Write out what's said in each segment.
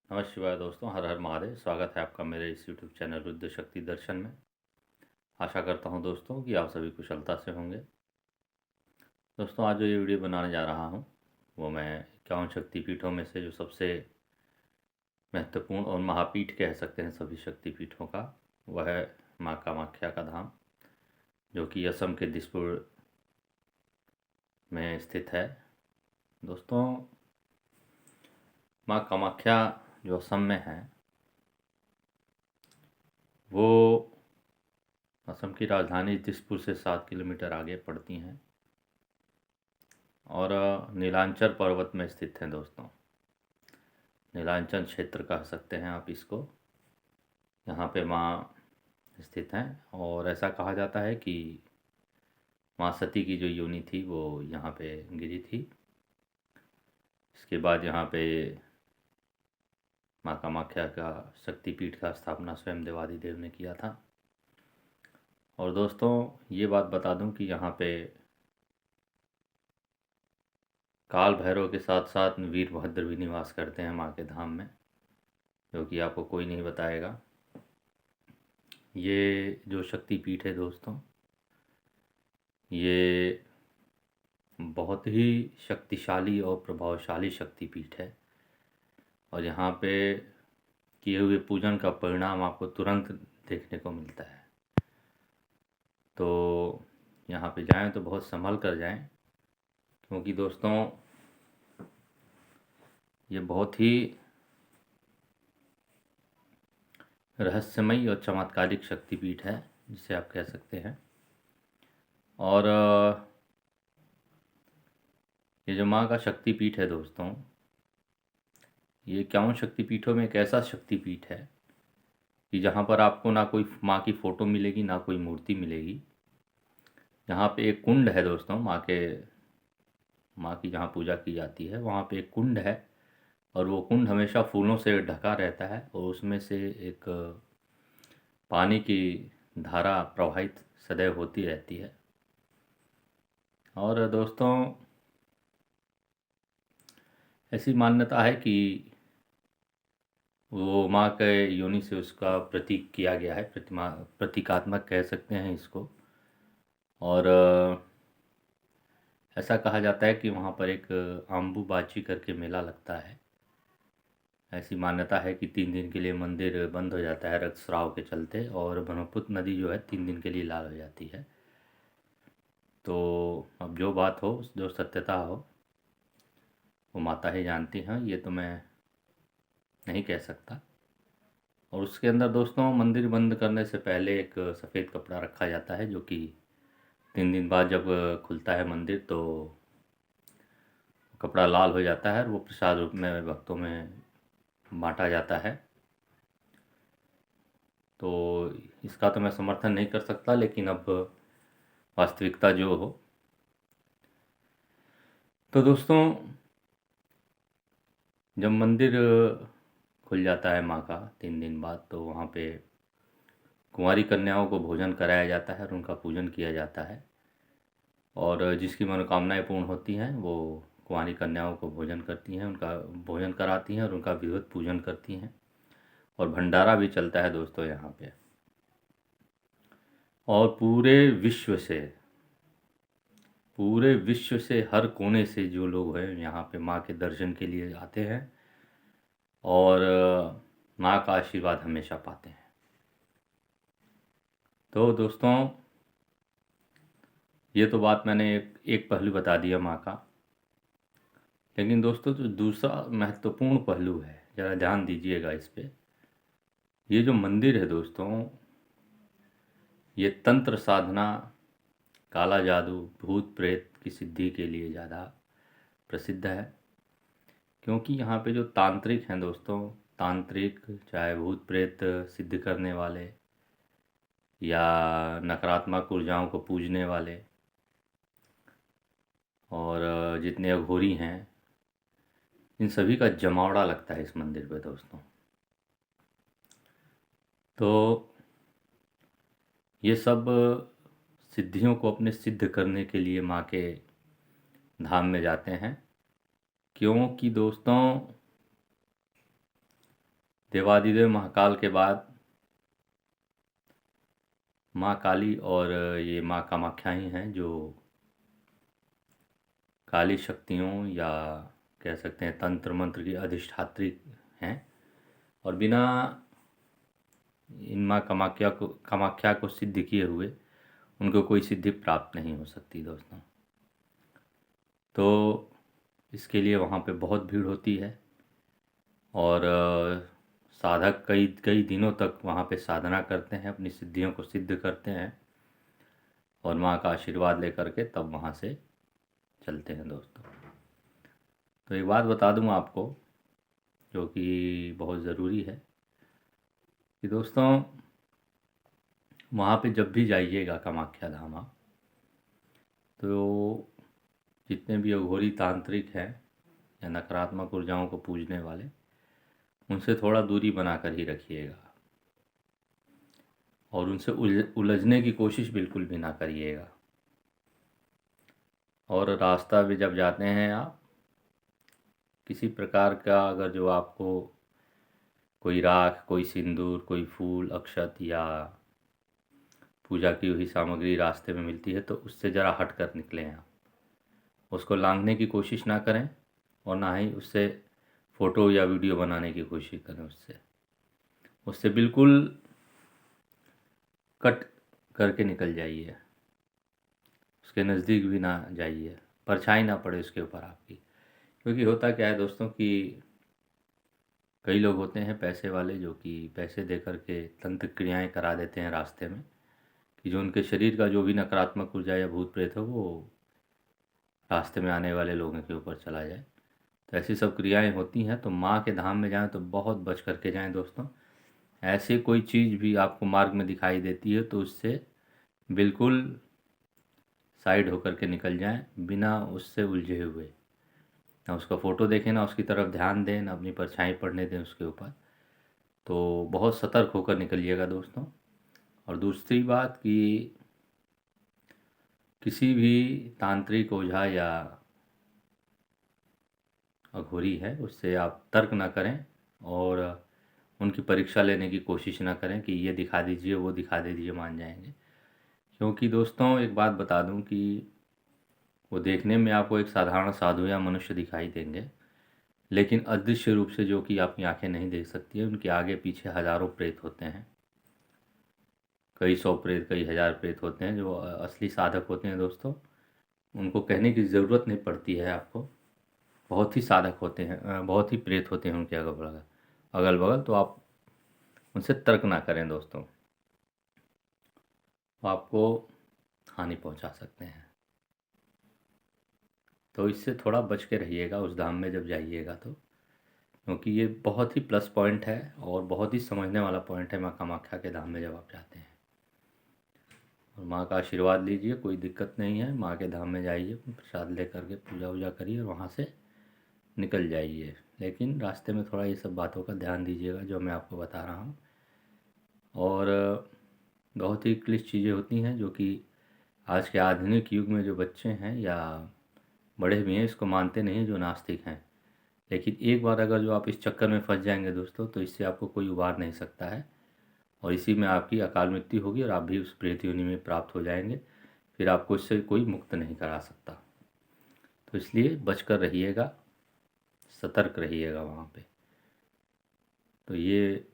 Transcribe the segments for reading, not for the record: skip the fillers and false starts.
नमः शिवाय दोस्तों, हर हर महादेव। स्वागत है आपका मेरे इस यूट्यूब चैनल रुद्र शक्ति दर्शन में। आशा करता हूं दोस्तों कि आप सभी कुशलता से होंगे। दोस्तों, आज जो ये वीडियो बनाने जा रहा हूं वो मैं 51 शक्तिपीठों में से जो सबसे महत्वपूर्ण और महापीठ कह सकते हैं सभी शक्तिपीठों का, वह है माँ कामाख्या का धाम, जो कि असम के दिसपुर में स्थित है। दोस्तों, माँ कामाख्या जो असम में है वो असम की राजधानी दिसपुर से 7 किलोमीटर आगे पड़ती हैं और नीलांचल पर्वत में स्थित हैं। दोस्तों, नीलांचल क्षेत्र कह सकते हैं आप इसको। यहाँ पे माँ स्थित हैं और ऐसा कहा जाता है कि माँ सती की जो योनि थी वो यहाँ पे गिरी थी। इसके बाद यहाँ पे माँ कामाख्या का शक्तिपीठ का स्थापना स्वयं देवादिदेव ने किया था। और दोस्तों, ये बात बता दूं कि यहाँ पे काल भैरव के साथ साथ वीरभद्र भी निवास करते हैं माँ के धाम में, जो कि आपको कोई नहीं बताएगा। ये जो शक्तिपीठ है दोस्तों, ये बहुत ही शक्तिशाली और प्रभावशाली शक्तिपीठ है और यहाँ पे किए हुए पूजन का परिणाम आपको तुरंत देखने को मिलता है। तो यहाँ पे जाएं तो बहुत संभल कर जाएं, क्योंकि दोस्तों ये बहुत ही रहस्यमयी और चमत्कारिक शक्तिपीठ है, जिसे आप कह सकते हैं। और ये जो माँ का शक्तिपीठ है दोस्तों, ये 51 शक्तिपीठों में एक ऐसा शक्तिपीठ है कि जहाँ पर आपको ना कोई माँ की फ़ोटो मिलेगी ना कोई मूर्ति मिलेगी। यहाँ पे एक कुंड है दोस्तों, माँ की जहाँ पूजा की जाती है वहाँ पे एक कुंड है और वो कुंड हमेशा फूलों से ढका रहता है और उसमें से एक पानी की धारा प्रवाहित सदैव होती रहती है। और दोस्तों, ऐसी मान्यता है कि वो माँ के योनि से उसका प्रतीक किया गया है, प्रतीकात्मक कह सकते हैं इसको। और ऐसा कहा जाता है कि वहाँ पर एक आम्बुबाची करके मेला लगता है। ऐसी मान्यता है कि 3 दिन के लिए मंदिर बंद हो जाता है रक्तस्राव के चलते, और ब्रह्मपुत्र नदी जो है 3 दिन के लिए लाल हो जाती है। तो अब जो बात हो, जो सत्यता हो, वो माता ही जानती हैं, ये तो मैं नहीं कह सकता। और उसके अंदर दोस्तों, मंदिर बंद करने से पहले एक सफ़ेद कपड़ा रखा जाता है, जो कि 3 दिन बाद जब खुलता है मंदिर तो कपड़ा लाल हो जाता है और वो प्रसाद रूप में भक्तों में बांटा जाता है। तो इसका तो मैं समर्थन नहीं कर सकता, लेकिन अब वास्तविकता जो हो। तो दोस्तों, जब मंदिर खुल जाता है माँ का 3 दिन बाद, तो वहाँ पे कुंवारी कन्याओं को भोजन कराया जाता है और उनका पूजन किया जाता है। और जिसकी मनोकामनाएं पूर्ण होती हैं वो कुंवारी कन्याओं को भोजन करती हैं, उनका भोजन कराती हैं और उनका विधिवत पूजन करती हैं। और भंडारा भी चलता है दोस्तों यहाँ पे। और पूरे विश्व से हर कोने से जो लोग हैं यहाँ पे माँ के दर्शन के लिए आते हैं और माँ का आशीर्वाद हमेशा पाते हैं। तो दोस्तों, ये तो बात मैंने एक पहलू बता दिया माँ का, लेकिन दोस्तों जो दूसरा महत्वपूर्ण पहलू है, ज़रा ध्यान दीजिएगा इस पे। ये जो मंदिर है दोस्तों, ये तंत्र साधना, काला जादू, भूत प्रेत की सिद्धि के लिए ज़्यादा प्रसिद्ध है। क्योंकि यहाँ पे जो तांत्रिक हैं दोस्तों, तांत्रिक चाहे भूत प्रेत सिद्ध करने वाले या नकारात्मक ऊर्जाओं को पूजने वाले और जितने अघोरी हैं, इन सभी का जमावड़ा लगता है इस मंदिर पे दोस्तों। तो ये सब सिद्धियों को अपने सिद्ध करने के लिए माँ के धाम में जाते हैं। क्योंकि दोस्तों, देवाधिदेव महाकाल के बाद माँ काली और ये माँ कामाख्या ही हैं जो काली शक्तियों या कह सकते हैं तंत्र मंत्र की अधिष्ठात्री हैं। और बिना इन माँ कामाख्या को सिद्ध किए हुए उनको कोई सिद्धि प्राप्त नहीं हो सकती दोस्तों। तो इसके लिए वहाँ पे बहुत भीड़ होती है और साधक कई कई दिनों तक वहाँ पे साधना करते हैं, अपनी सिद्धियों को सिद्ध करते हैं और माँ का आशीर्वाद लेकर के तब वहाँ से चलते हैं दोस्तों। तो एक बात बता दूँ आपको जो कि बहुत ज़रूरी है कि दोस्तों वहाँ पे जब भी जाइएगा कामाख्या धाम आप, तो जितने भी अघोरी तांत्रिक हैं या नकारात्मक ऊर्जाओं को पूजने वाले, उनसे थोड़ा दूरी बनाकर ही रखिएगा और उनसे उलझने की कोशिश बिल्कुल भी ना करिएगा। और रास्ता भी जब जाते हैं आप, किसी प्रकार का अगर जो आपको कोई राख, कोई सिंदूर, कोई फूल, अक्षत या पूजा की हुई सामग्री रास्ते में मिलती है तो उससे ज़रा हट कर निकलें आप। उसको लांघने की कोशिश ना करें और ना ही उससे फ़ोटो या वीडियो बनाने की कोशिश करें। उससे बिल्कुल कट करके निकल जाइए, उसके नज़दीक भी ना जाइए, परछाई ना पड़े उसके ऊपर आपकी। क्योंकि होता क्या है दोस्तों कि कई लोग होते हैं पैसे वाले जो कि पैसे दे कर के तंत्र क्रियाएँ करा देते हैं रास्ते में, कि जो उनके शरीर का जो भी नकारात्मक ऊर्जा या भूत प्रेत हो वो रास्ते में आने वाले लोगों के ऊपर चला जाए। तो ऐसी सब क्रियाएं होती हैं। तो माँ के धाम में जाएं तो बहुत बच करके जाएं दोस्तों। ऐसे कोई चीज़ भी आपको मार्ग में दिखाई देती है तो उससे बिल्कुल साइड होकर के निकल जाएं, बिना उससे उलझे हुए। ना उसका फ़ोटो देखें, ना उसकी तरफ ध्यान दें, ना अपनी परछाई पड़ने दें उसके ऊपर। तो बहुत सतर्क होकर निकलिएगा दोस्तों। और दूसरी बात कि किसी भी तांत्रिक ओझा या अघोरी है उससे आप तर्क ना करें और उनकी परीक्षा लेने की कोशिश ना करें कि ये दिखा दीजिए, वो दिखा दीजिए, मान जाएंगे। क्योंकि दोस्तों एक बात बता दूं कि वो देखने में आपको एक साधारण साधु या मनुष्य दिखाई देंगे, लेकिन अदृश्य रूप से जो कि आपकी आंखें नहीं देख सकती है, उनके आगे पीछे हज़ारों प्रेत होते हैं, कई सौ प्रेत, कई हज़ार प्रेत होते हैं जो असली साधक होते हैं दोस्तों। उनको कहने की ज़रूरत नहीं पड़ती है आपको। बहुत ही साधक होते हैं, बहुत ही प्रेत होते हैं उनके अगल बगल। तो आप उनसे तर्क ना करें दोस्तों, वो आपको हानि पहुंचा सकते हैं। तो इससे थोड़ा बच के रहिएगा उस धाम में जब जाइएगा तो, क्योंकि ये बहुत ही प्लस पॉइंट है और बहुत ही समझने वाला पॉइंट है माँ कामाख्या के धाम में जब आप जाते हैं। और माँ का आशीर्वाद लीजिए, कोई दिक्कत नहीं है। माँ के धाम में जाइए, प्रसाद ले करके पूजा वूजा करिए और वहाँ से निकल जाइए। लेकिन रास्ते में थोड़ा ये सब बातों का ध्यान दीजिएगा जो मैं आपको बता रहा हूँ। और बहुत ही क्लिष्ट चीज़ें होती हैं जो कि आज के आधुनिक युग में जो बच्चे हैं या बड़े भी हैं इसको मानते नहीं, जो नास्तिक हैं। लेकिन एक बार अगर जो आप इस चक्कर में फंस जाएंगे दोस्तों तो इससे आपको कोई उबार नहीं सकता है और इसी में आपकी अकाल मृत्यु होगी और आप भी उस प्रेत योनि में प्राप्त हो जाएंगे। फिर आपको इससे कोई मुक्त नहीं करा सकता। तो इसलिए बचकर रहिएगा, सतर्क रहिएगा वहाँ पे। तो ये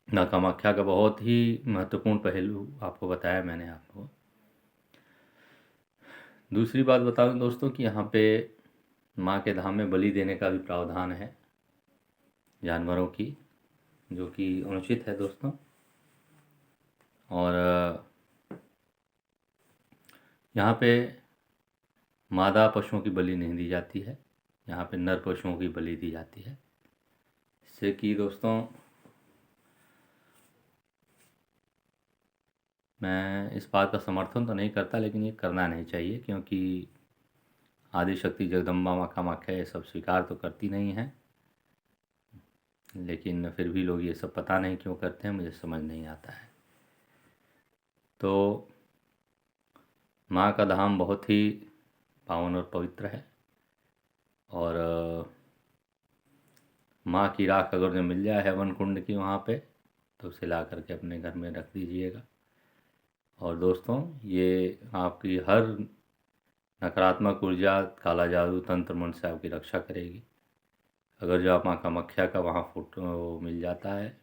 माँ कामाख्या का बहुत ही महत्वपूर्ण पहलू आपको बताया मैंने आपको। दूसरी बात बता दूं दोस्तों कि यहाँ पे माँ के धाम में बलि देने का भी प्रावधान है जानवरों की, जो कि अनुचित है दोस्तों। और यहाँ पे मादा पशुओं की बलि नहीं दी जाती है, यहाँ पे नर पशुओं की बलि दी जाती है। इससे कि दोस्तों मैं इस बात का समर्थन तो नहीं करता, लेकिन ये करना नहीं चाहिए क्योंकि आदि शक्ति जगदम्बा माँ कामाख्या ये सब स्वीकार तो करती नहीं है। लेकिन फिर भी लोग ये सब पता नहीं क्यों करते हैं, मुझे समझ नहीं आता है। तो माँ का धाम बहुत ही पावन और पवित्र है और माँ की राख अगर जो मिल जाए हवन कुंड की वहाँ पे, तो उसे ला करके अपने घर में रख दीजिएगा। और दोस्तों, ये आपकी हर नकारात्मक ऊर्जा, काला जादू, तंत्र मंत्र से आपकी रक्षा करेगी। अगर जो आप माँ कामाख्या का वहाँ फोटो मिल जाता है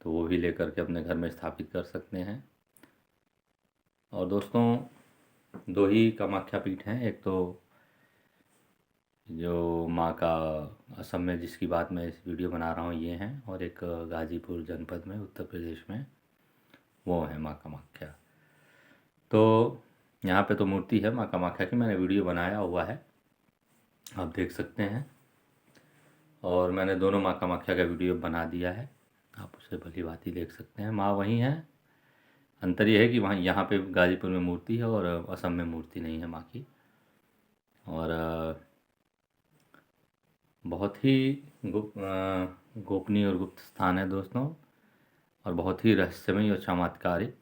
तो वो भी लेकर के अपने घर में स्थापित कर सकते हैं। और दोस्तों, 2 ही कामाख्या पीठ हैं, एक तो जो माँ का असम में जिसकी बात मैं इस वीडियो बना रहा हूँ ये हैं, और एक गाज़ीपुर जनपद में उत्तर प्रदेश में वो है माँ कामाख्या। तो यहाँ पे तो मूर्ति है माँ कामाख्या की, मैंने वीडियो बनाया हुआ है, आप देख सकते हैं। और मैंने दोनों माँ कामाख्या का वीडियो बना दिया है, आप उसे भली भांति देख सकते हैं। माँ वहीं है, अंतर ये है कि वहाँ यहाँ पे गाज़ीपुर में मूर्ति है और असम में मूर्ति नहीं है माँ की। और बहुत ही गोपनीय और गुप्त स्थान है दोस्तों, और बहुत ही रहस्यमय और चमत्कारिक।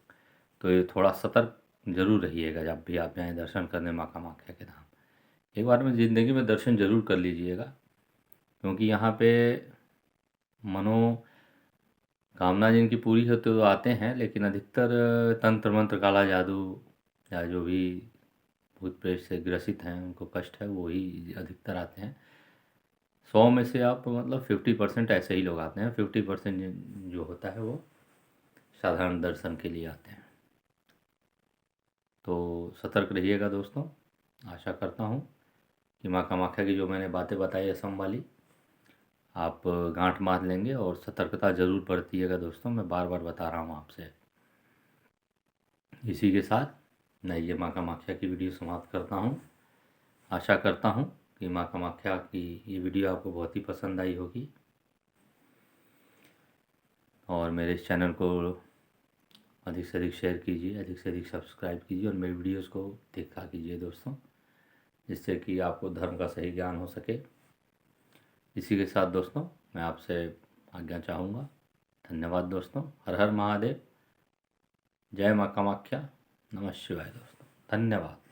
तो ये थोड़ा सतर्क जरूर रहिएगा जब भी आप जाएँ दर्शन करने माँ कामाख्या के धाम। एक बार में ज़िंदगी में दर्शन जरूर कर लीजिएगा, क्योंकि यहाँ पे कामना जिनकी पूरी होती तो आते हैं, लेकिन अधिकतर तंत्र मंत्र, काला जादू या जो भी भूत प्रेत से ग्रसित हैं, उनको कष्ट है, वो ही अधिकतर आते हैं। 100 में से आप मतलब 50% ऐसे ही लोग आते हैं, 50% जो होता है वो साधारण दर्शन के लिए आते हैं। तो सतर्क रहिएगा दोस्तों। आशा करता हूँ कि माँ कामाख्या की जो मैंने बातें बताई असम वाली, आप गांठ बांध लेंगे और सतर्कता ज़रूर बरतिएगा दोस्तों। मैं बार बार बता रहा हूँ आपसे। इसी के साथ मैं ये माँ कामाख्या की वीडियो समाप्त करता हूँ। आशा करता हूँ कि माँ कामाख्या की ये वीडियो आपको बहुत ही पसंद आई होगी, और मेरे इस चैनल को अधिक से अधिक शेयर कीजिए, अधिक से अधिक सब्सक्राइब कीजिए, और मेरी वीडियोस को देखा कीजिए दोस्तों, जिससे कि आपको धर्म का सही ज्ञान हो सके। इसी के साथ दोस्तों मैं आपसे आज्ञा चाहूँगा। धन्यवाद दोस्तों। हर हर महादेव। जय माँ कामाख्या। नमः शिवाय दोस्तों। धन्यवाद।